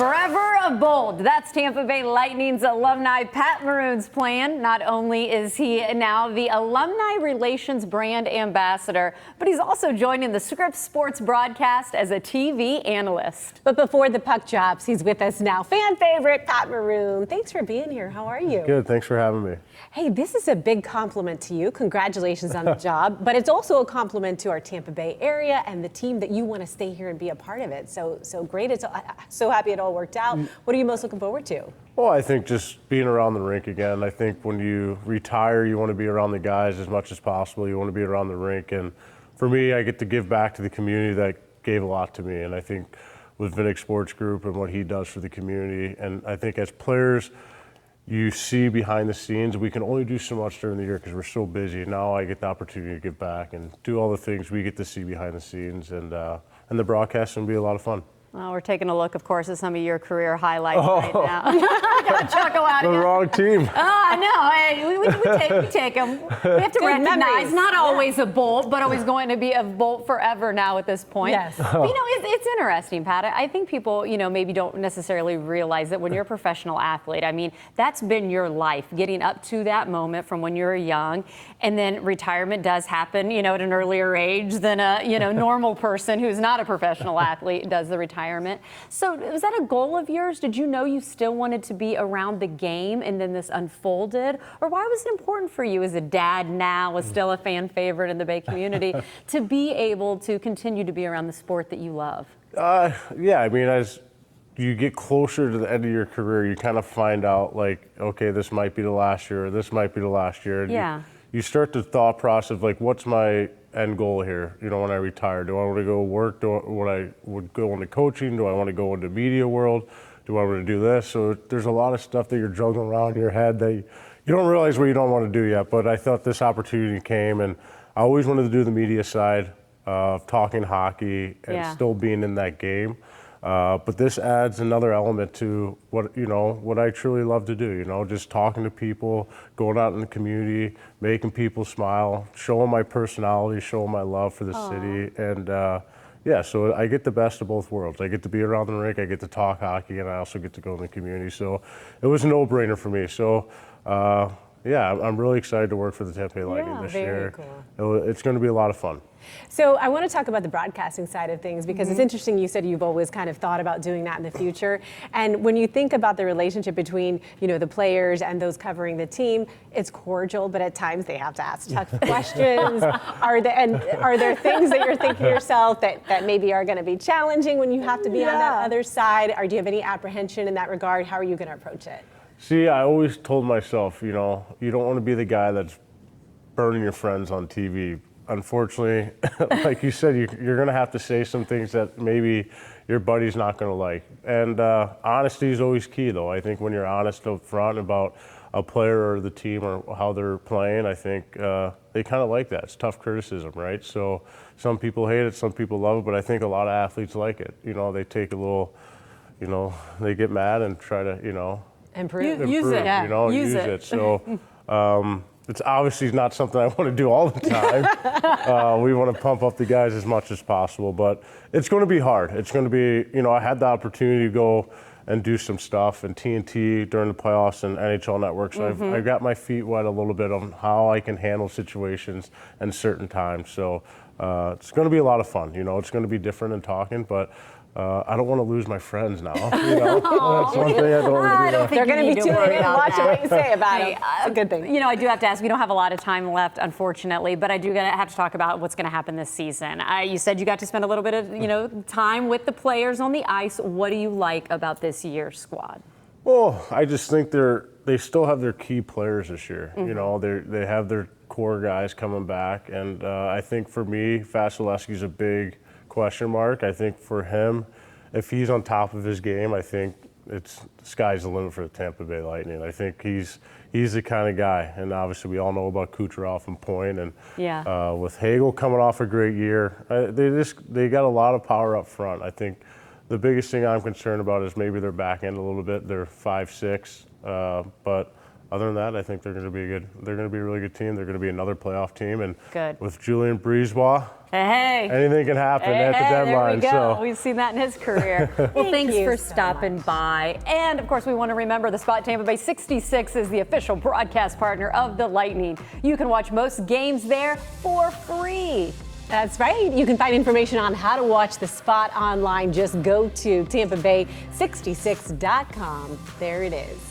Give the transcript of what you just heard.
Forever bold. That's Tampa Bay Lightning's alumni Pat Maroon's plan. Not only is he now the Alumni Relations brand ambassador, but he's also joining the Scripps Sports broadcast as a TV analyst. But before the puck drops, he's with us now. Fan favorite, Pat Maroon. Thanks for being here. How are you? Good. Thanks for having me. Hey, this is a big compliment to you. Congratulations on the job. But it's also a compliment to our Tampa Bay area and the team that you want to stay here and be a part of it. So great. It's so happy it all worked out. What are you most looking forward to? Well, I think just being around the rink again. I think when you retire, you want to be around the guys as much as possible. You want to be around the rink. And for me, I get to give back to the community that gave a lot to me. And I think with Vinnick Sports Group and what he does for the community, and I think as players, you see behind the scenes, we can only do so much during the year because we're so busy. Now I get the opportunity to give back and do all the things we get to see behind the scenes, and the broadcast will be a lot of fun. Well, we're taking a look, of course, at some of your career highlights right now. Got a chuckle out of The you. wrong team. Oh, I know. Hey, we take them. We have to recognize memories. not always a Bolt, but always going to be a Bolt forever now at this point. Yes. But, it's interesting, Pat. I think people, maybe don't necessarily realize that when you're a professional athlete, I mean, that's been your life, getting up to that moment from when you were young, and then retirement does happen, at an earlier age than a, normal person who's not a professional athlete does the retirement. So was that a goal of yours? Did you know you still wanted to be around the game and then this unfolded? Or why was it important for you as a dad now, as still a fan favorite in the Bay community, to be able to continue to be around the sport that you love? Yeah, I mean, as you get closer to the end of your career, you kind of find out like, okay, this might be the last year, or this might be the last year. And Yeah. You start the thought process of like, what's my end goal here? When I retire, do I want to go work? Would go into coaching? Do I want to go into media world? Do I want to do this? So there's a lot of stuff that you're juggling around in your head that you don't realize what you don't want to do yet. But I thought this opportunity came, and I always wanted to do the media side of talking hockey and still being in that game. But this adds another element to what I truly love to do, just talking to people, going out in the community, making people smile, showing my personality, showing my love for the city. And so I get the best of both worlds. I get to be around the rink, I get to talk hockey, and I also get to go in the community. So it was a no-brainer for me. So I'm really excited to work for the Tampa Bay Lightning this year. Cool. It's going to be a lot of fun. So I want to talk about the broadcasting side of things, because it's interesting. You said you've always kind of thought about doing that in the future. And when you think about the relationship between, the players and those covering the team, it's cordial, but at times they have to ask tough questions. Are there things that you're thinking to yourself that maybe are going to be challenging when you have to be on that other side? Or do you have any apprehension in that regard? How are you going to approach it? See, I always told myself, you don't want to be the guy that's burning your friends on TV. Unfortunately, like you said, you're going to have to say some things that maybe your buddy's not going to like. And honesty is always key, though. I think when you're honest up front about a player or the team or how they're playing, I think they kind of like that. It's tough criticism, right? So some people hate it, some people love it, but I think a lot of athletes like it. They take a little, they get mad and try to, Improve. Use it. Use it. So it's obviously not something I want to do all the time. We want to pump up the guys as much as possible, but it's going to be hard. It's going to be, I had the opportunity to go and do some stuff in TNT during the playoffs and NHL Network. So I've got my feet wet a little bit on how I can handle situations and certain times. So it's going to be a lot of fun. It's going to be different in talking, but I don't want to lose my friends now. That's one thing I don't want to do. They're going to be tuning in and watching what you say about it. It's a good thing. I do have to ask, we don't have a lot of time left, unfortunately, but I do have to talk about what's going to happen this season. You said you got to spend a little bit of, time with the players on the ice. What do you like about this year's squad? Well, I just think they still have their key players this year. They have their core guys coming back, and I think for me, Vasilevsky's a big question mark. I think for him, if he's on top of his game, I think the sky's the limit for the Tampa Bay Lightning. I think he's the kind of guy, and obviously we all know about Kucherov and Point, and with Hagel coming off a great year, they got a lot of power up front. I think the biggest thing I'm concerned about is maybe their back end a little bit. They're 5'6", but other than that, I think they're going to be a really good team. They're going to be another playoff team, and Good. with Julian Breezebois, Hey. anything can happen at the deadline. There we go. So We've seen that in his career. Well, thanks you for so stopping by. And of course, we want to remember the Spot Tampa Bay 66 is the official broadcast partner of the Lightning. You can watch most games there for free. That's right. You can find information on how to watch the Spot online. Just go to TampaBay66.com. There it is.